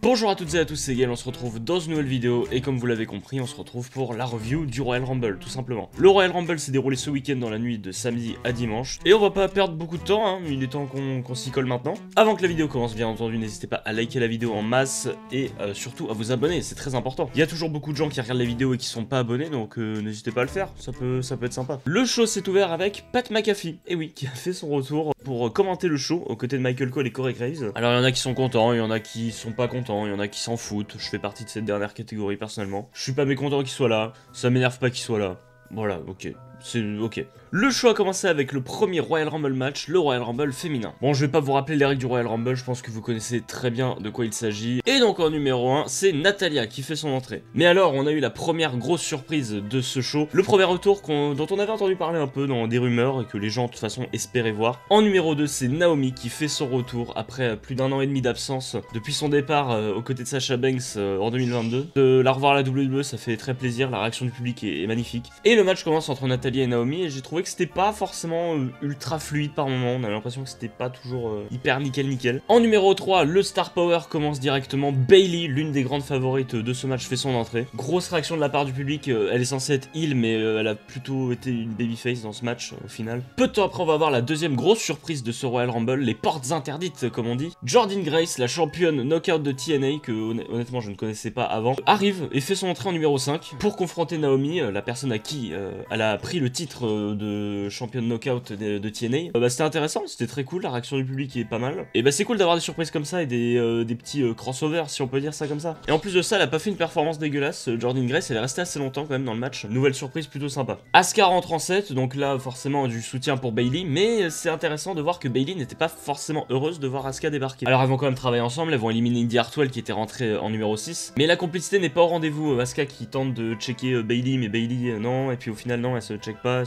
Bonjour à toutes et à tous, c'est Gaël, on se retrouve dans une nouvelle vidéo et comme vous l'avez compris, on se retrouve pour la review du Royal Rumble, tout simplement. Le Royal Rumble s'est déroulé ce week-end dans la nuit de samedi à dimanche et on va pas perdre beaucoup de temps, il est temps qu'on s'y colle maintenant. Avant que la vidéo commence, bien entendu, n'hésitez pas à liker la vidéo en masse et surtout à vous abonner, c'est très important. Il y a toujours beaucoup de gens qui regardent les vidéos et qui sont pas abonnés, donc n'hésitez pas à le faire, ça peut être sympa. Le show s'est ouvert avec Pat McAfee, et oui, qui a fait son retour pour commenter le show aux côtés de Michael Cole et Corey Graves. Alors il y en a qui sont contents, il y en a qui sont pas contents, il y en a qui s'en foutent, je fais partie de cette dernière catégorie personnellement. Je suis pas mécontent qu'il soit là, ça m'énerve pas qu'il soit là. Voilà, ok. C'est ok. Le show a commencé avec le premier Royal Rumble match, le Royal Rumble féminin. Bon, je vais pas vous rappeler les règles du Royal Rumble, je pense que vous connaissez très bien de quoi il s'agit. Et donc en numéro 1, c'est Natalya qui fait son entrée. Mais alors, on a eu la première grosse surprise de ce show, le premier retour dont on avait entendu parler un peu dans des rumeurs et que les gens de toute façon espéraient voir. En numéro 2, c'est Naomi qui fait son retour après plus d'1 an et demi d'absence depuis son départ aux côtés de Sasha Banks en 2022. De la revoir à la WWE, ça fait très plaisir, la réaction du public est magnifique. Et le match commence entre Natalya et Naomi et j'ai trouvé que c'était pas forcément ultra fluide par moment, on avait l'impression que c'était pas toujours hyper nickel. En numéro 3, le Star Power commence directement, Bayley, l'une des grandes favorites de ce match, fait son entrée. Grosse réaction de la part du public, elle est censée être heel mais elle a plutôt été une babyface dans ce match au final. Peu de temps après on va avoir la deuxième grosse surprise de ce Royal Rumble, les portes interdites comme on dit. Jordynne Grace, la championne knockout de TNA que honnêtement je ne connaissais pas avant, arrive et fait son entrée en numéro 5 pour confronter Naomi, la personne à qui elle a pris le titre de championne knockout de TNA. C'était intéressant, c'était très cool, la réaction du public est pas mal. Et c'est cool d'avoir des surprises comme ça et des petits crossovers si on peut dire ça comme ça. Et en plus de ça, elle a pas fait une performance dégueulasse, Jordynne Grace, elle est restée assez longtemps quand même dans le match. Nouvelle surprise plutôt sympa. Asuka rentre en 7, donc là forcément du soutien pour Bayley, mais c'est intéressant de voir que Bayley n'était pas forcément heureuse de voir Asuka débarquer. Alors elles vont quand même travailler ensemble, elles vont éliminer Indy Hartwell qui était rentrée en numéro 6, mais la complicité n'est pas au rendez-vous. Asuka qui tente de checker Bayley, mais Bayley non, et puis au final non, elle se check pas,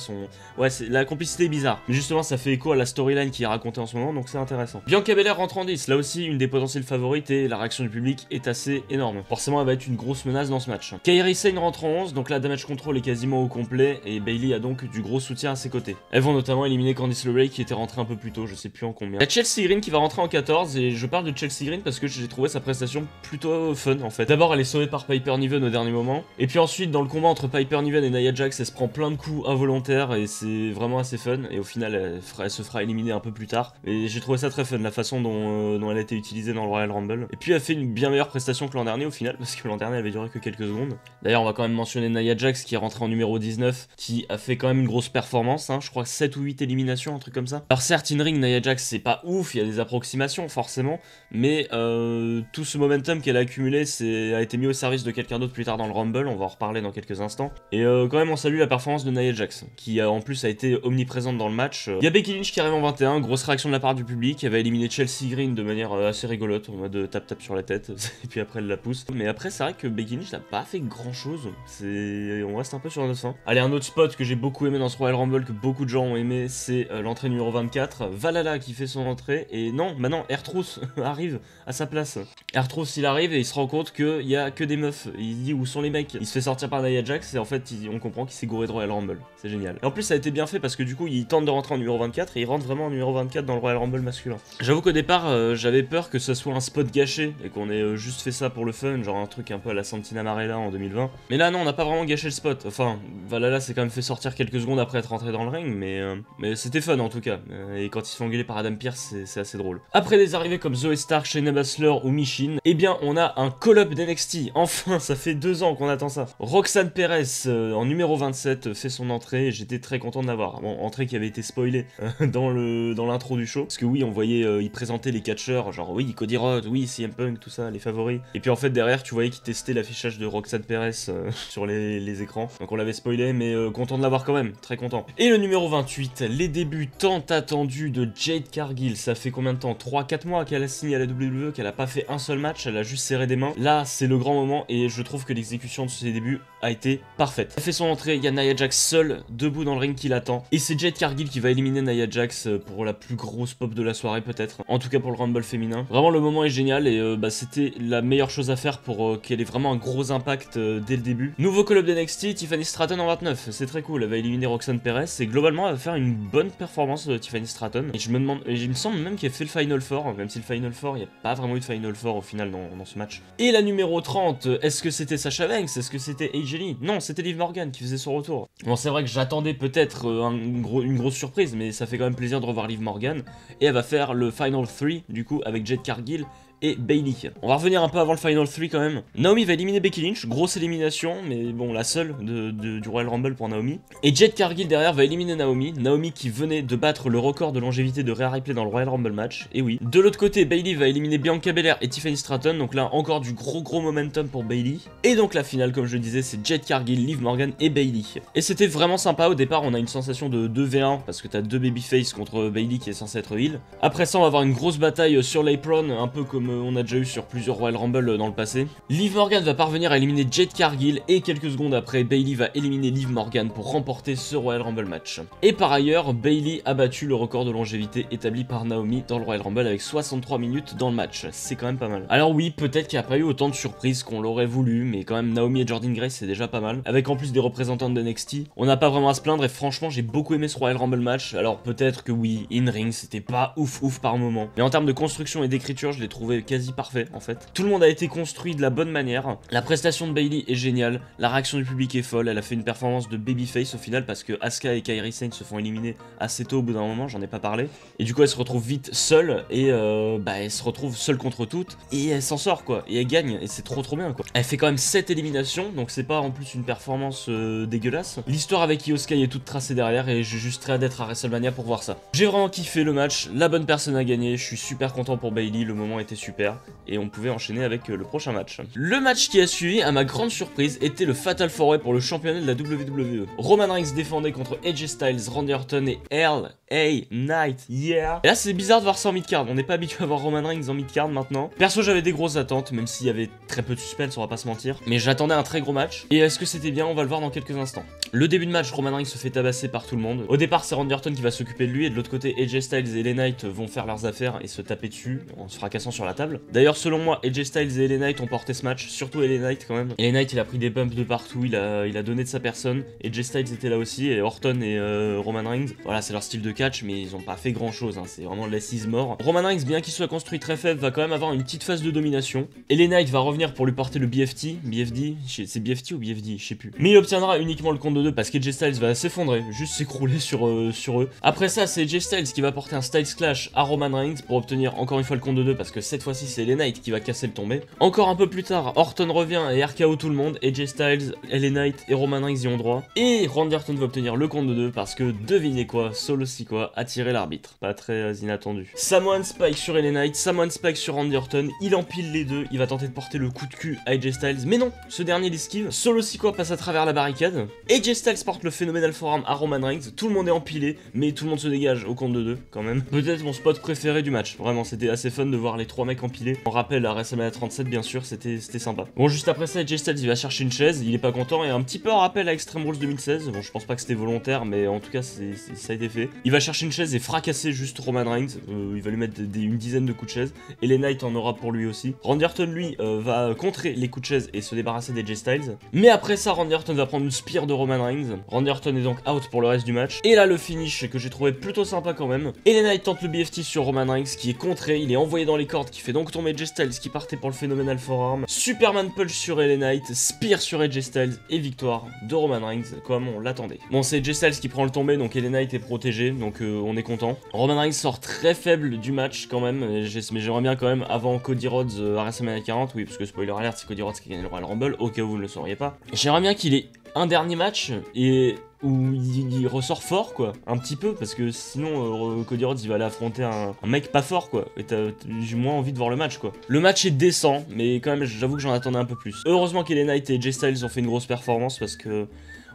ouais, la complicité est bizarre. Mais justement, ça fait écho à la storyline qui est racontée en ce moment, donc c'est intéressant. Bianca Belair rentre en 10, là aussi une des potentielles favorites et la réaction du public est assez énorme. Forcément, elle va être une grosse menace dans ce match. Kairi Sane rentre en 11, donc là, damage control est quasiment au complet et Bayley a donc du gros soutien à ses côtés. Elles vont notamment éliminer Candice LeRae qui était rentrée un peu plus tôt, je sais plus en combien. Il y a Chelsea Green qui va rentrer en 14 et je parle de Chelsea Green parce que j'ai trouvé sa prestation plutôt fun en fait. D'abord, elle est sauvée par Piper Niven au dernier moment et puis ensuite, dans le combat entre Piper Niven et Nia Jax, elle se prend plein de coups involontaires et c'est vraiment assez fun et au final elle se fera éliminer un peu plus tard et j'ai trouvé ça très fun la façon dont elle a été utilisée dans le Royal Rumble et puis elle fait une bien meilleure prestation que l'an dernier au final parce que l'an dernier elle avait duré que quelques secondes. D'ailleurs on va quand même mentionner Nia Jax qui est rentrée en numéro 19 qui a fait quand même une grosse performance, je crois 7 ou 8 éliminations, un truc comme ça. Alors certes in-ring Nia Jax c'est pas ouf, il y a des approximations forcément, mais tout ce momentum qu'elle a accumulé a été mis au service de quelqu'un d'autre plus tard dans le Rumble, on va en reparler dans quelques instants. Et quand même on salue la performance de Nia Jax qui en plus a été omniprésente dans le match. Il y a Becky Lynch qui arrive en 21, grosse réaction de la part du public, elle va éliminer Chelsea Green de manière assez rigolote, en mode tap sur la tête, et puis après elle la pousse. Mais après c'est vrai que Becky Lynch n'a pas fait grand chose, on reste un peu sur notre fin. Allez, un autre spot que j'ai beaucoup aimé dans ce Royal Rumble, que beaucoup de gens ont aimé, c'est l'entrée numéro 24, Valhalla qui fait son entrée, et non, maintenant R-Truth arrive à sa place. R-Truth il arrive et il se rend compte qu'il y a que des meufs, il dit où sont les mecs, il se fait sortir par Nia Jax et en fait on comprend qu'il s'est gouré de Royal Rumble, c'est génial. Et en plus ça a été bien fait parce que du coup il tente de rentrer en numéro 24 et il rentre vraiment en numéro 24 dans le Royal Rumble masculin. J'avoue qu'au départ j'avais peur que ce soit un spot gâché et qu'on ait juste fait ça pour le fun, genre un truc un peu à la Santina Marella en 2020. Mais là non, on n'a pas vraiment gâché le spot, enfin Valhalla s'est quand même fait sortir quelques secondes après être rentré dans le ring, mais c'était fun en tout cas, et quand ils se font engueuler par Adam Pearce c'est assez drôle. Après des arrivées comme Zoe Stark, Shayna Baszler ou Michin, eh bien on a un call-up d'NXT, enfin ça fait 2 ans qu'on attend ça. Roxanne Perez en numéro 27 fait son entrée et j'étais très content de l'avoir. Bon, entrée qui avait été spoilée dans l'intro du show, parce que oui on voyait il présentait les catcheurs, genre oui Cody Rhodes, oui CM Punk, tout ça, les favoris, et puis en fait derrière tu voyais qu'ils testaient l'affichage de Roxanne Perez sur les écrans, donc on l'avait spoilé mais content de l'avoir quand même, très content. Et le numéro 28, les débuts tant attendus de Jade Cargill, ça fait combien de temps, 3-4 mois qu'elle a signé à la WWE, qu'elle a pas fait un seul match, elle a juste serré des mains. Là c'est le grand moment et je trouve que l'exécution de ses débuts a été parfaite. Elle fait son entrée, il y a Nia Jax seule seul debout dans le ring qui l'attend. Et c'est Jade Cargill qui va éliminer Nia Jax pour la plus grosse pop de la soirée peut-être. En tout cas pour le Rumble féminin. Vraiment le moment est génial et c'était la meilleure chose à faire pour qu'elle ait vraiment un gros impact dès le début. Nouveau call-up d'NXT, Tiffany Stratton en 29, c'est très cool, elle va éliminer Roxanne Perez et globalement elle va faire une bonne performance de Tiffany Stratton. Et je me demande, il me semble même qu'elle fait le Final Four, même si le Final Four, il n'y a pas vraiment eu de Final Four au final dans ce match. Et la numéro 30, est-ce que c'était Sasha Banks? Est-ce que c'était AJ Lee? Non, c'était Liv Morgan qui faisait son retour. Bon, c'est vrai que j'attendais peut-être une grosse surprise, mais ça fait quand même plaisir de revoir Liv Morgan. Et elle va faire le Final 3, du coup, avec Jade Cargill et Bayley. On va revenir un peu avant le Final 3 quand même. Naomi va éliminer Becky Lynch, grosse élimination, mais bon, la seule du Royal Rumble pour Naomi. Et Jade Cargill derrière va éliminer Naomi. Naomi qui venait de battre le record de longévité de Rhea Ripley dans le Royal Rumble match, et oui. De l'autre côté, Bayley va éliminer Bianca Belair et Tiffany Stratton, donc là encore du gros momentum pour Bayley. Et donc la finale, comme je le disais, c'est Jade Cargill, Liv Morgan et Bayley. Et c'était vraiment sympa, au départ on a une sensation de 2v1, parce que t'as deux babyface contre Bayley qui est censé être heel. Après ça on va avoir une grosse bataille sur l'apron, un peu comme on a déjà eu sur plusieurs Royal Rumble dans le passé. Liv Morgan va parvenir à éliminer Jade Cargill et quelques secondes après, Bayley va éliminer Liv Morgan pour remporter ce Royal Rumble match. Et par ailleurs, Bayley a battu le record de longévité établi par Naomi dans le Royal Rumble avec 63 minutes dans le match. C'est quand même pas mal. Alors oui, peut-être qu'il n'y a pas eu autant de surprises qu'on l'aurait voulu, mais quand même Naomi et Jordynne Grace c'est déjà pas mal. Avec en plus des représentantes de NXT, on n'a pas vraiment à se plaindre et franchement j'ai beaucoup aimé ce Royal Rumble match. Alors peut-être que oui, in-ring c'était pas ouf par moment, mais en termes de construction et d'écriture je l'ai trouvé quasi parfait en fait. Tout le monde a été construit de la bonne manière. La prestation de Bayley est géniale, la réaction du public est folle, elle a fait une performance de babyface au final parce que Asuka et Kairi Sane se font éliminer assez tôt au bout d'un moment, j'en ai pas parlé. Et du coup elle se retrouve vite seule et elle se retrouve seule contre toutes et elle s'en sort quoi, et elle gagne et c'est trop bien quoi. Elle fait quand même 7 éliminations, donc c'est pas en plus une performance dégueulasse. L'histoire avec Io Sky est toute tracée derrière et j'ai juste très hâte d'être à WrestleMania pour voir ça. J'ai vraiment kiffé le match, la bonne personne a gagné, je suis super content pour Bayley, le moment était super et on pouvait enchaîner avec le prochain match. Le match qui a suivi, à ma grande surprise, était le Fatal 4-Way pour le championnat de la WWE. Roman Reigns défendait contre AJ Styles, Randy Orton et LA Knight, yeah. Et là c'est bizarre de voir ça en mid-card, on n'est pas habitué à voir Roman Reigns en mid-card maintenant. Perso j'avais des grosses attentes, même s'il y avait très peu de suspense, on va pas se mentir. Mais j'attendais un très gros match. Et est-ce que c'était bien? On va le voir dans quelques instants. Le début de match, Roman Reigns se fait tabasser par tout le monde. Au départ c'est Randy Orton qui va s'occuper de lui et de l'autre côté AJ Styles et LA Knight vont faire leurs affaires et se taper dessus en se fracassant sur la table. D'ailleurs selon moi AJ Styles et LA Knight ont porté ce match, surtout LA Knight quand même. LA Knight il a pris des bumps de partout, il a donné de sa personne. AJ Styles était là aussi et Orton et Roman Reigns, voilà c'est leur style de catch mais ils ont pas fait grand chose, hein. C'est vraiment less is more. Roman Reigns bien qu'il soit construit très faible va quand même avoir une petite phase de domination. LA Knight va revenir pour lui porter le BFD, c'est BFT ou BFD, je sais plus. Mais il obtiendra uniquement le compte de 2 parce qu'AJ Styles va s'effondrer, juste s'écrouler sur eux. Après ça c'est AJ Styles qui va porter un Styles Clash à Roman Reigns pour obtenir encore une fois le compte de 2 parce que cette fois-ci c'est LA Knight qui va casser le tombé. Encore un peu plus tard, Orton revient et RKO tout le monde, AJ Styles, LA Knight et Roman Reigns y ont droit. Et Randy Orton va obtenir le compte de 2 parce que devinez quoi, Solo Sikoa a tiré l'arbitre. Pas très inattendu. Samoan Spike sur LA Knight, Samoan Spike sur Randy Orton, il empile les deux, il va tenter de porter le coup de cul à AJ Styles, mais non, ce dernier l'esquive, Solo Sikoa passe à travers la barricade, AJ Styles porte le phénoménal forearm à Roman Reigns, tout le monde est empilé, mais tout le monde se dégage au compte de 2 quand même. Peut-être mon spot préféré du match, vraiment c'était assez fun de voir les 3 mecs empilés. On rappelle à WrestleMania 37 bien sûr, c'était sympa. Bon juste après ça, AJ Styles il va chercher une chaise, il est pas content et un petit peu en rappel à Extreme Rules 2016, bon je pense pas que c'était volontaire mais en tout cas ça a été fait. Il va chercher une chaise et fracasser juste Roman Reigns, il va lui mettre une dizaine de coups de chaise et les Knight en aura pour lui aussi. Randy Orton lui va contrer les coups de chaise et se débarrasser d'AJ Styles, mais après ça Randy Orton va prendre une spear de Roman Reigns. Randy Orton est donc out pour le reste du match et là le finish que j'ai trouvé plutôt sympa quand même. Et les Knight tentent le BFT sur Roman Reigns qui est contré, il est envoyé dans les cordes qui fait donc tomber AJ Styles qui partait pour le phénoménal forearm. Superman punch sur LA Knight, spear sur AJ Styles et victoire de Roman Reigns comme on l'attendait. Bon c'est AJ Styles qui prend le tombé donc LA Knight est protégé donc on est content. Roman Reigns sort très faible du match quand même, mais j'aimerais bien quand même avant Cody Rhodes à WrestleMania 40, oui parce que spoiler alert c'est Cody Rhodes qui a gagné le Royal Rumble au cas où vous ne le sauriez pas. J'aimerais bien qu'il ait un dernier match et où il ressort fort quoi, un petit peu parce que sinon Cody Rhodes il va aller affronter un mec pas fort quoi et j'ai moins envie de voir le match quoi. Le match est décent mais quand même j'avoue que j'en attendais un peu plus. Heureusement que les Knight et AJ Styles ont fait une grosse performance parce que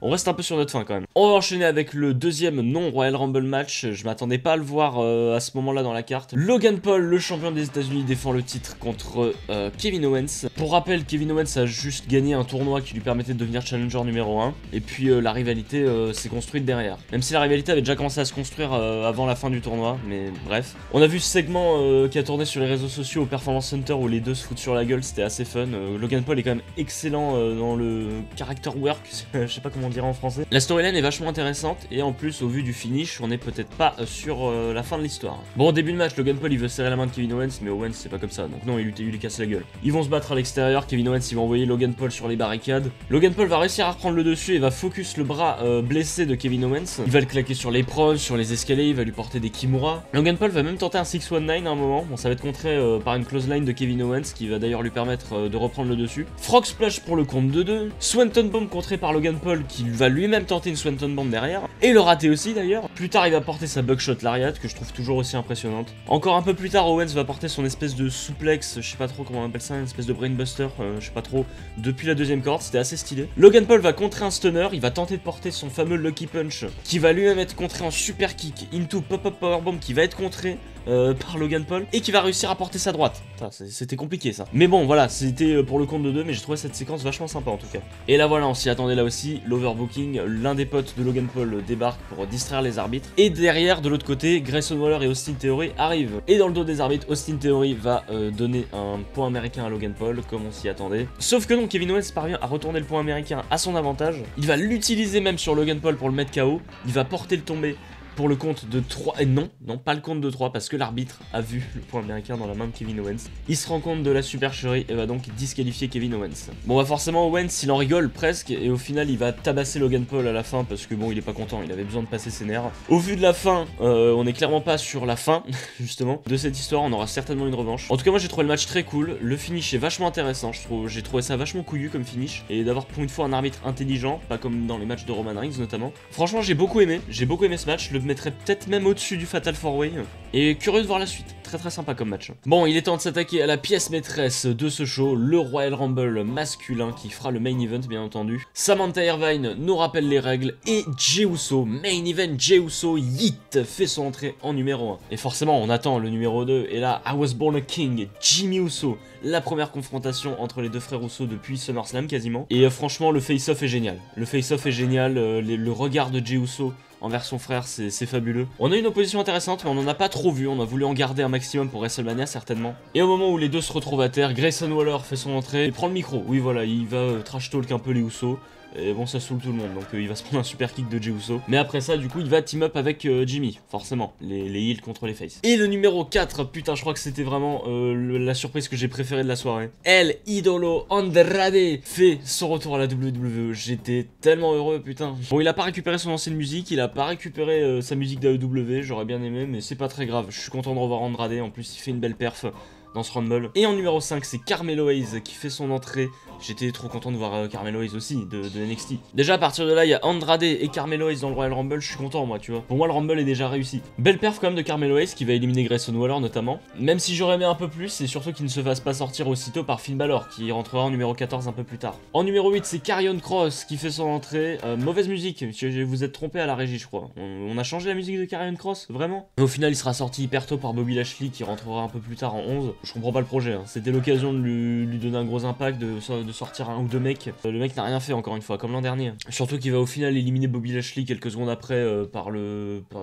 On reste un peu sur notre fin quand même. On va enchaîner avec le deuxième non Royal Rumble match. Je m'attendais pas à le voir à ce moment là dans la carte. Logan Paul, le champion des États-Unis, défend le titre contre Kevin Owens. Pour rappel, Kevin Owens a juste gagné un tournoi qui lui permettait de devenir challenger numéro 1. Et puis la rivalité s'est construite derrière. Même si la rivalité avait déjà commencé à se construire avant la fin du tournoi. Mais bref. On a vu ce segment qui a tourné sur les réseaux sociaux au Performance Center où les deux se foutent sur la gueule. C'était assez fun. Logan Paul est quand même excellent dans le character work. Je sais pas comment on dirait en français. La storyline est vachement intéressante. Et en plus, au vu du finish, on n'est peut-être pas sur la fin de l'histoire. Bon, au début de match, Logan Paul il veut serrer la main de Kevin Owens. Mais Owens c'est pas comme ça. Donc non, il lui casse la gueule. Ils vont se battre à l'extérieur. Kevin Owens il va envoyer Logan Paul sur les barricades. Logan Paul va réussir à reprendre le dessus et va focus le bras blessé de Kevin Owens. Il va le claquer sur les prods, sur les escaliers, il va lui porter des Kimura. Logan Paul va même tenter un 619 à un moment. Bon, ça va être contré par une close line de Kevin Owens qui va d'ailleurs lui permettre de reprendre le dessus. Frog Splash pour le compte de 2. Swanton Bomb contré par Logan Paul qui va lui-même tenter une Swanton Bomb derrière. Et le rater aussi d'ailleurs. Plus tard, il va porter sa Buckshot Lariat que je trouve toujours aussi impressionnante. Encore un peu plus tard, Owens va porter son espèce de souplex, je sais pas trop comment on appelle ça, une espèce de brainbuster, je sais pas trop, depuis la deuxième corde, c'était assez stylé. Logan Paul va contrer un stunner, il va tenter de porter son fameux Lucky Punch qui va lui-même être contré en super kick into pop-up powerbomb qui va être contré par Logan Paul et qui va réussir à porter sa droite. C'était compliqué ça. Mais bon voilà, c'était pour le compte de 2, mais j'ai trouvé cette séquence vachement sympa en tout cas. Et là voilà, on s'y attendait là aussi, l'overbooking, l'un des potes de Logan Paul débarque pour distraire les arbitres. Et derrière, de l'autre côté, Grayson Waller et Austin Theory arrivent. Et dans le dos des arbitres, Austin Theory va donner un point américain à Logan Paul, comme on s'y attendait. Sauf que non, Kevin Owens parvient à retourner le point américain à son avantage. Il va l'utiliser même sur Logan Paul pour le mettre KO. Il va porter le tombé pour le compte de 3, et non, pas le compte de 3 parce que l'arbitre a vu le point américain dans la main de Kevin Owens. Il se rend compte de la supercherie et va donc disqualifier Kevin Owens. Bon bah forcément Owens il en rigole presque et au final il va tabasser Logan Paul à la fin parce que bon il est pas content, il avait besoin de passer ses nerfs. Au vu de la fin, on est clairement pas sur la fin justement de cette histoire, on aura certainement une revanche. En tout cas moi j'ai trouvé le match très cool, le finish est vachement intéressant, j'ai trouvé ça vachement couillu comme finish et d'avoir pour une fois un arbitre intelligent, pas comme dans les matchs de Roman Reigns notamment. Franchement j'ai beaucoup aimé ce match, le mettrais peut-être même au-dessus du Fatal 4-Way. Et curieux de voir la suite. Très sympa comme match. Bon, il est temps de s'attaquer à la pièce maîtresse de ce show, le Royal Rumble masculin qui fera le main event bien entendu. Samantha Irvine nous rappelle les règles et Jey Uso, main event Jey Uso, yeet, fait son entrée en numéro 1. Et forcément, on attend le numéro 2. Et là, I Was Born a King, Jimmy Uso, la première confrontation entre les deux frères Uso depuis SummerSlam quasiment. Et franchement, le face-off est génial. Le face-off est génial, le regard de Jey Uso envers son frère, c'est fabuleux. On a une opposition intéressante, mais on en a pas trop vu. On a voulu en garder un maximum pour WrestleMania, certainement. Et au moment où les deux se retrouvent à terre, Grayson Waller fait son entrée et prend le micro. Oui, voilà, il va trash talk un peu les Usos. Et bon, ça saoule tout le monde, donc il va se prendre un super kick de Jey Uso. Mais après ça, du coup, il va team up avec Jimmy, forcément, les heels contre les faces. Et le numéro 4, putain, je crois que c'était vraiment la surprise que j'ai préférée de la soirée. El Idolo Andrade fait son retour à la WWE. J'étais tellement heureux, putain. Bon, il a pas récupéré son ancienne musique, il a pas récupéré sa musique d'AEW, j'aurais bien aimé, mais c'est pas très grave. Je suis content de revoir Andrade, en plus, il fait une belle perf dans ce Rumble. Et en numéro 5, c'est Carmelo Hayes qui fait son entrée. J'étais trop content de voir Carmelo Hayes aussi, de NXT. Déjà, à partir de là, il y a Andrade et Carmelo Hayes dans le Royal Rumble, je suis content, moi, tu vois. Pour moi, le Rumble est déjà réussi. Belle perf quand même de Carmelo Hayes qui va éliminer Grayson Waller, notamment. Même si j'aurais aimé un peu plus, c'est surtout qu'il ne se fasse pas sortir aussitôt par Finn Balor, qui rentrera en numéro 14 un peu plus tard. En numéro 8, c'est Karrion Kross qui fait son entrée. Mauvaise musique, vous êtes trompé à la régie, je crois. On a changé la musique de Karrion Kross, vraiment. Mais au final, il sera sorti hyper tôt par Bobby Lashley, qui rentrera un peu plus tard en 11. Je comprends pas le projet, hein. C'était l'occasion de lui donner un gros impact, de sortir un ou deux mecs. Le mec n'a rien fait encore une fois, comme l'an dernier. Surtout qu'il va au final éliminer Bobby Lashley quelques secondes après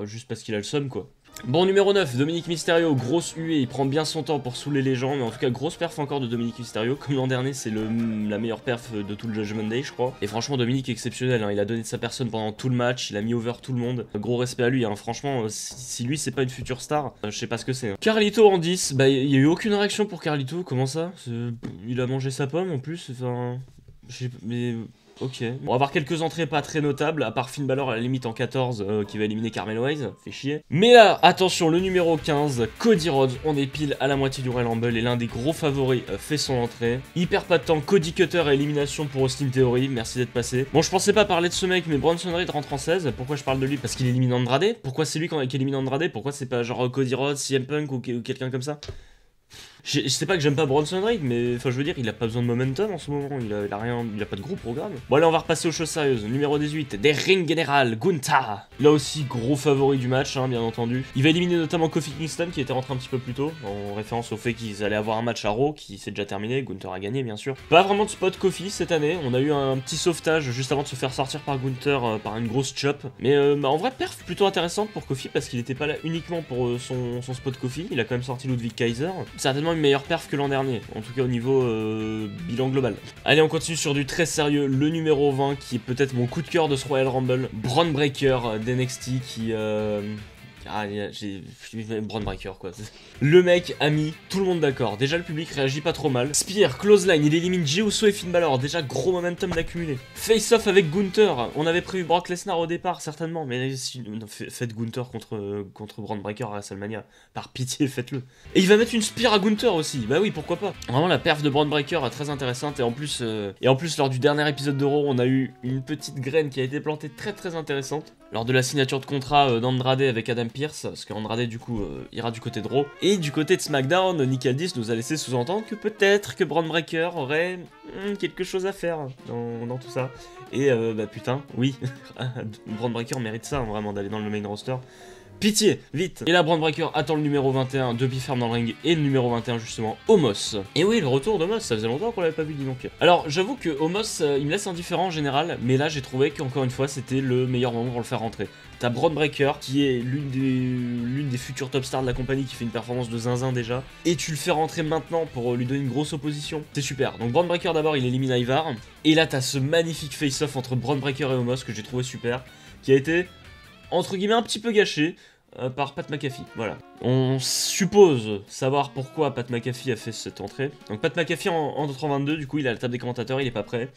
juste parce qu'il a le seum, quoi. Bon, numéro 9, Dominic Mysterio, grosse huée, il prend bien son temps pour saouler les gens, mais en tout cas, grosse perf encore de Dominic Mysterio. Comme l'an dernier, c'est la meilleure perf de tout le Judgment Day, je crois. Et franchement, Dominic est exceptionnel, hein. Il a donné de sa personne pendant tout le match, il a mis over tout le monde. Gros respect à lui, hein. Franchement, si lui c'est pas une future star, je sais pas ce que c'est, hein. Carlito en 10, bah il y a eu aucune réaction pour Carlito, comment ça? Il a mangé sa pomme en plus, enfin... Mais... Ok. On va avoir quelques entrées pas très notables, à part Finn Balor à la limite en 14 qui va éliminer Carmelo Hayes, fait chier. Mais là, attention, le numéro 15, Cody Rhodes, on est pile à la moitié du Royal Rumble et l'un des gros favoris fait son entrée. Il perd pas de temps, Cody Cutter à élimination pour Austin Theory, merci d'être passé. Bon, je pensais pas parler de ce mec, mais Bronson Reed rentre en 16, pourquoi je parle de lui? Parce qu'il élimine Andrade? Pourquoi c'est lui qui élimine Andrade? Pourquoi c'est pas genre Cody Rhodes, CM Punk ou quelqu'un comme ça? Je sais pas que j'aime pas Bronson Reed, mais enfin je veux dire, il a pas besoin de momentum en ce moment, il a rien, il a pas de gros programme. Bon allez, on va repasser aux choses sérieuses. Numéro 18, des Ring General, Gunther. Là aussi, gros favori du match, hein, bien entendu. Il va éliminer notamment Kofi Kingston, qui était rentré un petit peu plus tôt, en référence au fait qu'ils allaient avoir un match à Raw, qui s'est déjà terminé, Gunther a gagné bien sûr. Pas vraiment de spot Kofi cette année, on a eu un petit sauvetage juste avant de se faire sortir par Gunther par une grosse chop. Mais en vrai, perf plutôt intéressante pour Kofi, parce qu'il était pas là uniquement pour son spot Kofi, il a quand même sorti Ludwig Kaiser. Certainement une meilleure perf que l'an dernier, en tout cas au niveau bilan global. Allez, on continue sur du très sérieux, le numéro 20 qui est peut-être mon coup de cœur de ce Royal Rumble, Bron Breakker d'NXT qui... j'ai Bron Breakker quoi. Le mec a mis tout le monde d'accord. Déjà le public réagit pas trop mal. Spear, clothesline, il élimine Jey Uso et Finn Balor. Déjà gros momentum d'accumuler. Face off avec Gunther. On avait prévu Brock Lesnar au départ certainement, mais si, faites Gunther contre Bron Breakker à WrestleMania. Par pitié faites-le. Et il va mettre une Spear à Gunther aussi. Bah oui pourquoi pas. Vraiment la perf de Bron Breakker est très intéressante et en plus lors du dernier épisode de Raw on a eu une petite graine qui a été plantée très intéressante. Lors de la signature de contrat d'Andrade avec Adam Pearce, parce qu'Andrade du coup ira du côté de Raw. Et du côté de SmackDown, Nick Aldis nous a laissé sous-entendre que peut-être que Bron Breakker aurait quelque chose à faire dans tout ça. Et bah putain, oui, Bron Breakker mérite ça, hein, vraiment, d'aller dans le main roster. Pitié, vite. Et là, Bron Breakker attend le numéro 21 de Biferme dans le ring et le numéro 21 justement, Omos. Et oui, le retour d'Omos, ça faisait longtemps qu'on l'avait pas vu, dis donc. Alors, j'avoue que Omos, il me laisse indifférent en général, mais là, j'ai trouvé qu'encore une fois, c'était le meilleur moment pour le faire rentrer. T'as Bron Breakker, qui est l'une des futures top stars de la compagnie, qui fait une performance de zinzin déjà, et tu le fais rentrer maintenant pour lui donner une grosse opposition. C'est super. Donc Bron Breakker d'abord, il élimine Ivar, et là, t'as ce magnifique face-off entre Bron Breakker et Omos que j'ai trouvé super, qui a été entre guillemets un petit peu gâché par Pat McAfee, voilà. On suppose savoir pourquoi Pat McAfee a fait cette entrée. Donc Pat McAfee en 22, du coup il a la table des commentateurs, il est pas prêt.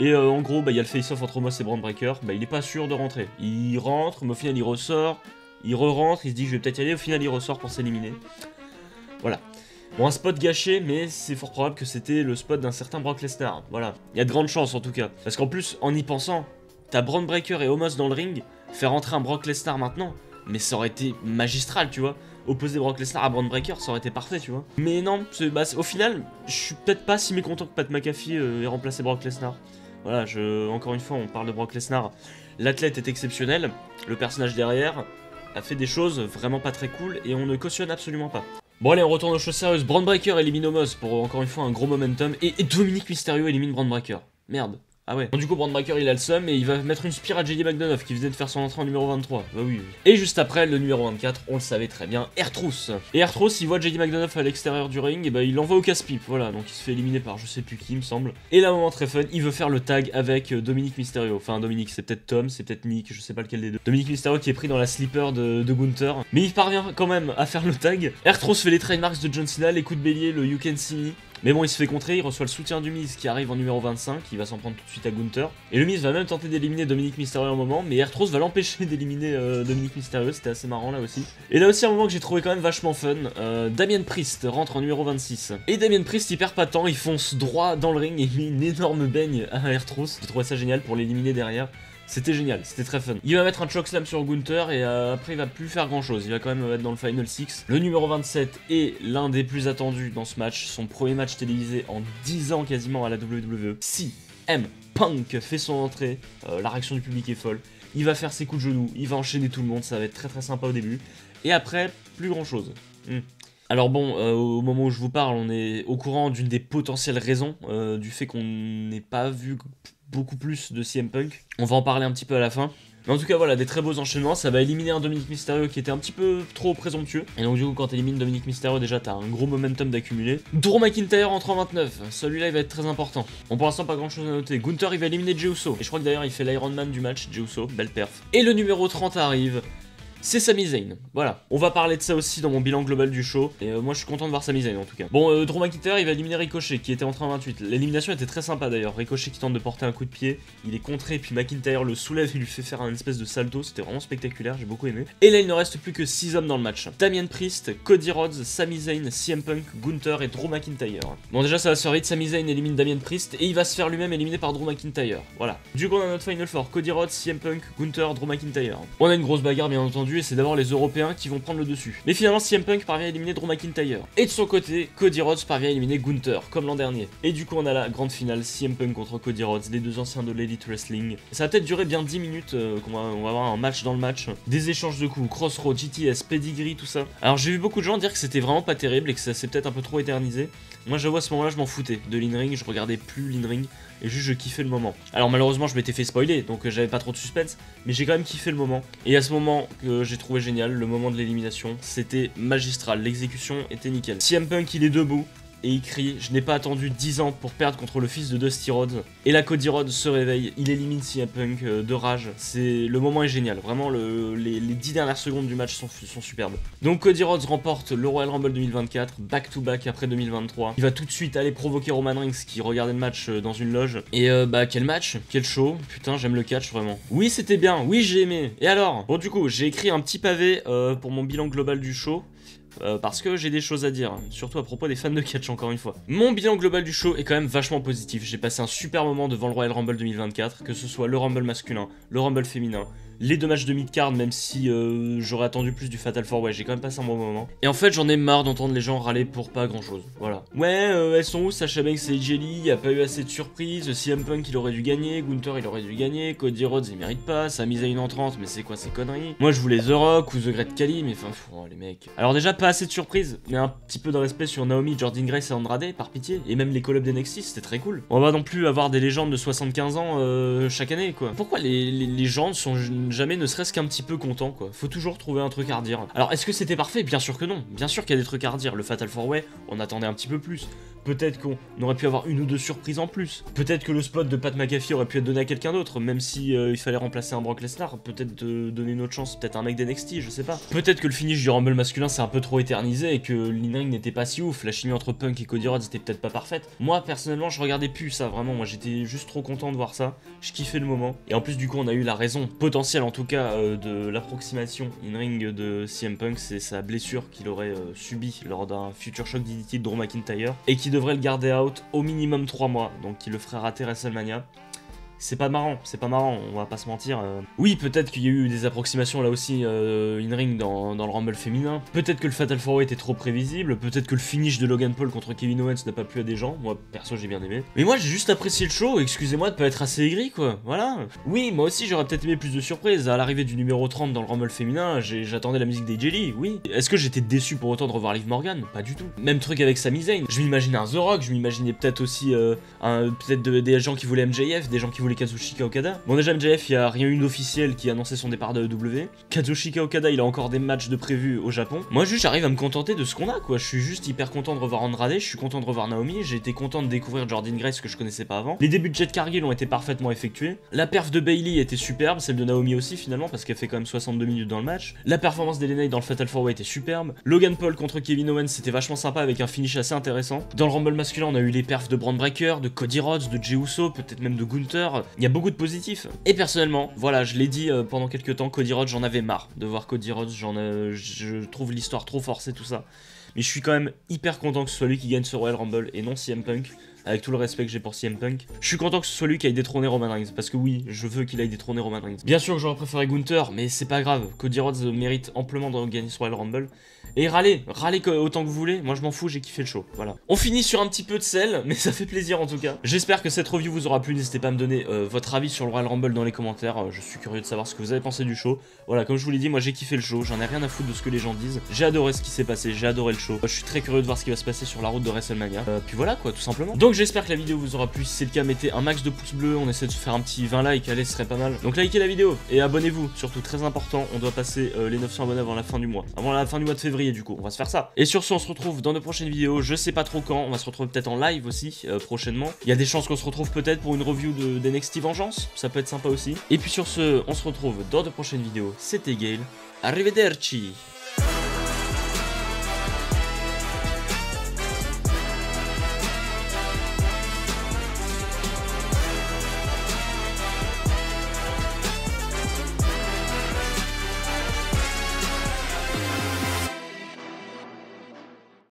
Et en gros, il y a le face-off entre Omos et Bron Breakker, il est pas sûr de rentrer. Il rentre, mais au final il ressort, il re-rentre, il se dit je vais peut-être y aller, au final il ressort pour s'éliminer. Voilà. Bon, un spot gâché, mais c'est fort probable que c'était le spot d'un certain Brock Lesnar, voilà. Il y a de grandes chances en tout cas. Parce qu'en plus, en y pensant, t'as Bron Breakker et Omos dans le ring, faire rentrer un Brock Lesnar maintenant, mais ça aurait été magistral, tu vois. Opposer Brock Lesnar à Bron Breakker, ça aurait été parfait, tu vois. Mais non, au final, je suis peut-être pas si mécontent que Pat McAfee ait remplacé Brock Lesnar. Voilà, encore une fois, on parle de Brock Lesnar. L'athlète est exceptionnel, le personnage derrière a fait des choses vraiment pas très cool et on ne cautionne absolument pas. Bon allez, on retourne aux choses sérieuses. Bron Breakker élimine Omos pour encore une fois un gros momentum et Dominic Mysterio élimine Bron Breakker. Merde. Ah ouais. Bon, du coup, Bron Breakker il a le seum et il va mettre une Spear à JD McDonough qui venait de faire son entrée en numéro 23. Bah oui. Et juste après, le numéro 24, on le savait très bien, R-Truth. Et R-Truth, il voit JD McDonough à l'extérieur du ring, et bah il l'envoie au casse-pipe. Voilà, donc il se fait éliminer par je sais plus qui, il me semble. Et là, moment très fun, il veut faire le tag avec Dominic Mysterio. Enfin, Dominic, c'est peut-être Tom, c'est peut-être Nick, je sais pas lequel des deux. Dominic Mysterio qui est pris dans la sleeper de Gunther. Mais il parvient quand même à faire le tag. R-Truth fait les trademarks de John Cena, les coups de bélier, le You Can See Me. Mais bon, il se fait contrer, il reçoit le soutien du Miz qui arrive en numéro 25, il va s'en prendre tout de suite à Gunther. Et le Miz va même tenter d'éliminer Dominic Mysterio un moment, mais R-Truth va l'empêcher d'éliminer Dominic Mysterio, c'était assez marrant là aussi. Et là aussi un moment que j'ai trouvé quand même vachement fun, Damien Priest rentre en numéro 26. Et Damien Priest il perd pas de temps, il fonce droit dans le ring et il met une énorme baigne à R-Truth. J'ai trouvé ça génial pour l'éliminer derrière. C'était génial, c'était très fun. Il va mettre un chokeslam sur Gunther et après il va plus faire grand chose. Il va quand même être dans le Final 6. Le numéro 27 est l'un des plus attendus dans ce match. Son premier match télévisé en 10 ans quasiment à la WWE. CM Punk fait son entrée. La réaction du public est folle. Il va faire ses coups de genoux, il va enchaîner tout le monde. Ça va être très sympa au début. Et après, plus grand chose. Alors bon, au moment où je vous parle, on est au courant d'une des potentielles raisons du fait qu'on n'ait pas vu beaucoup plus de CM Punk. On va en parler un petit peu à la fin. Mais en tout cas, voilà, des très beaux enchaînements. Ça va éliminer un Dominic Mysterio qui était un petit peu trop présomptueux. Et donc, du coup, quand t'élimines Dominic Mysterio, déjà, t'as un gros momentum d'accumuler. Drew McIntyre entre en 29. Celui-là, il va être très important. Bon, pour l'instant, pas grand-chose à noter. Gunther, il va éliminer Jey Uso. Et je crois que d'ailleurs, il fait l'Iron Man du match, Jey Uso. Belle perf. Et le numéro 30 arrive. C'est Sami Zayn, voilà. On va parler de ça aussi dans mon bilan global du show. Et moi je suis content de voir Sami Zayn en tout cas. Bon, Drew McIntyre il va éliminer Ricochet qui était en train 28. L'élimination était très sympa d'ailleurs. Ricochet qui tente de porter un coup de pied. Il est contré puis McIntyre le soulève et lui fait faire un espèce de salto. C'était vraiment spectaculaire, j'ai beaucoup aimé. Et là il ne reste plus que 6 hommes dans le match. Damien Priest, Cody Rhodes, Sami Zayn, CM Punk, Gunther et Drew McIntyre. Bon déjà ça va se faire vite, Sami Zayn élimine Damien Priest et il va se faire lui-même éliminer par Drew McIntyre. Voilà. Du coup on a notre Final Four, Cody Rhodes, CM Punk, Gunther, Drew McIntyre. On a une grosse bagarre bien entendu attendu et c'est d'avoir les Européens qui vont prendre le dessus. Mais finalement CM Punk parvient à éliminer Drew McIntyre. Et de son côté, Cody Rhodes parvient à éliminer Gunther, comme l'an dernier. Et du coup on a la grande finale CM Punk contre Cody Rhodes, les deux anciens de l'Elite Wrestling. Ça va peut-être durer bien 10 minutes, on va avoir un match dans le match. Des échanges de coups, Crossroad, GTS, Pedigree, tout ça. Alors j'ai vu beaucoup de gens dire que c'était vraiment pas terrible et que ça s'est peut-être un peu trop éternisé. Moi j'avoue à ce moment-là je m'en foutais de l'in-ring, je regardais plus l'in-ring et juste je kiffais le moment. Alors malheureusement je m'étais fait spoiler donc j'avais pas trop de suspense, mais j'ai quand même kiffé le moment. Et à ce moment que j'ai trouvé génial, le moment de l'élimination, c'était magistral, l'exécution était nickel. CM Punk il est debout et il crie « Je n'ai pas attendu 10 ans pour perdre contre le fils de Dusty Rhodes ». Et là Cody Rhodes se réveille, il élimine CM Punk de rage. Le moment est génial, vraiment les 10 dernières secondes du match sont superbes. Donc Cody Rhodes remporte le Royal Rumble 2024, back to back après 2023. Il va tout de suite aller provoquer Roman Reigns qui regardait le match dans une loge. Et bah quel match, quel show, putain j'aime le catch vraiment. Oui c'était bien, oui j'ai aimé. Et alors? Bon du coup j'ai écrit un petit pavé pour mon bilan global du show. Parce que j'ai des choses à dire, surtout à propos des fans de catch encore une fois. Mon bilan global du show est quand même vachement positif, j'ai passé un super moment devant le Royal Rumble 2024, que ce soit le Rumble masculin, le Rumble féminin, les deux matchs de mid-card, même si j'aurais attendu plus du Fatal 4-Way, j'ai quand même passé un bon moment. Et en fait j'en ai marre d'entendre les gens râler pour pas grand chose, voilà. Ouais, elles sont où Sasha Banks et Jelly, y a pas eu assez de surprises, CM Punk il aurait dû gagner, Gunther il aurait dû gagner, Cody Rhodes il mérite pas, Sami Zayn en 30, mais c'est quoi ces conneries? Moi je voulais The Rock ou The Great Khali, mais enfin, oh, les mecs. Alors déjà pas assez de surprises, mais un petit peu de respect sur Naomi, Jordynne Grace et Andrade, par pitié, et même les collabs d'NXT, c'était très cool. On va non plus avoir des légendes de 75 ans chaque année, quoi. Pourquoi les gens sont jamais ne serait-ce qu'un petit peu contents, quoi? Faut toujours trouver un truc à redire. Alors, est-ce que c'était parfait? Bien sûr que non. Bien sûr qu'il y a des trucs à redire. Le Fatal 4-Way, on attendait un petit peu plus. Peut-être qu'on aurait pu avoir une ou deux surprises en plus. Peut-être que le spot de Pat McAfee aurait pu être donné à quelqu'un d'autre, même si il fallait remplacer un Brock Lesnar. Peut-être donner une autre chance, peut-être un mec d'NXT, je sais pas. Peut-être que le finish du Rumble masculin s'est un peu trop éternisé et que l'in-ring n'était pas si ouf. La chimie entre Punk et Cody Rhodes était peut-être pas parfaite. Moi, personnellement, je regardais plus ça, vraiment. Moi, j'étais juste trop content de voir ça. Je kiffais le moment. Et en plus, du coup, on a eu la raison potentielle, en tout cas, de l'approximation in-ring de CM Punk. C'est sa blessure qu'il aurait subie lors d'un Future Shock DDT de Drew McIntyre et qui devrait le garder out au minimum 3 mois, donc il le ferait rater WrestleMania. C'est pas marrant, on va pas se mentir. Oui, peut-être qu'il y a eu des approximations là aussi in-ring dans le Rumble féminin. Peut-être que le Fatal 4-Way était trop prévisible. Peut-être que le finish de Logan Paul contre Kevin Owens n'a pas plu à des gens. Moi, perso, j'ai bien aimé. Mais moi, j'ai juste apprécié le show. Excusez-moi de pas être assez aigri, quoi. Voilà. Oui, moi aussi, j'aurais peut-être aimé plus de surprises. À l'arrivée du numéro 30 dans le Rumble féminin, j'attendais la musique des Jelly, oui. Est-ce que j'étais déçu pour autant de revoir Liv Morgan? Pas du tout. Même truc avec Sami Zayn. Je m'imaginais un The Rock, je m'imaginais peut-être aussi des gens qui voulaient MJF, des gens qui voulaient Kazuchika Okada. Bon déjà MJF il y a rien eu d'officiel qui annonçait son départ de AEW. Kazuchika Okada il a encore des matchs de prévus au Japon. Moi juste j'arrive à me contenter de ce qu'on a quoi. Je suis juste hyper content de revoir Andrade, je suis content de revoir Naomi, j'ai été content de découvrir Jordynne Grace que je connaissais pas avant. Les débuts de Jet Cargill ont été parfaitement effectués. La perf de Bayley était superbe, celle de Naomi aussi finalement parce qu'elle fait quand même 62 minutes dans le match. La performance d'Elena dans le Fatal 4-Way était superbe. Logan Paul contre Kevin Owens c'était vachement sympa avec un finish assez intéressant. Dans le Rumble masculin on a eu les perfs de Braun Breaker, de Cody Rhodes, de Jey Uso, peut-être même de Gunther. Il y a beaucoup de positifs. Et personnellement, voilà, je l'ai dit pendant quelques temps, Cody Rhodes, j'en avais marre de voir Cody Rhodes, je trouve l'histoire trop forcée, tout ça. Mais je suis quand même hyper content que ce soit lui qui gagne ce Royal Rumble et non CM Punk. Avec tout le respect que j'ai pour CM Punk. Je suis content que ce soit lui qui aille détrôner Roman Reigns. Parce que oui, je veux qu'il aille détrôner Roman Reigns. Bien sûr que j'aurais préféré Gunther, mais c'est pas grave. Cody Rhodes mérite amplement de gagner ce Royal Rumble. Et râlez autant que vous voulez. Moi je m'en fous, j'ai kiffé le show. Voilà. On finit sur un petit peu de sel, mais ça fait plaisir en tout cas. J'espère que cette review vous aura plu. N'hésitez pas à me donner votre avis sur le Royal Rumble dans les commentaires. Je suis curieux de savoir ce que vous avez pensé du show. Voilà, comme je vous l'ai dit, moi j'ai kiffé le show. J'en ai rien à foutre de ce que les gens disent. J'ai adoré ce qui s'est passé, j'ai adoré le show. Je suis très curieux de voir ce qui va se passer sur la route de WrestleMania. Puis voilà quoi, tout simplement. Donc j'espère que la vidéo vous aura plu. Si c'est le cas, mettez un max de pouces bleus. On essaie de se faire un petit 20 likes, allez, ce serait pas mal. Donc likez la vidéo et abonnez-vous, surtout très important. On doit passer les 900 abonnés avant la fin du mois. Avant la fin du mois de février du coup, on va se faire ça. Et sur ce, on se retrouve dans de prochaines vidéos. Je sais pas trop quand, on va se retrouver peut-être en live aussi prochainement. Il y a des chances qu'on se retrouve peut-être pour une review de NXT Vengeance. Ça peut être sympa aussi. Et puis sur ce, on se retrouve dans de prochaines vidéos. C'était Gale. Arrivederci.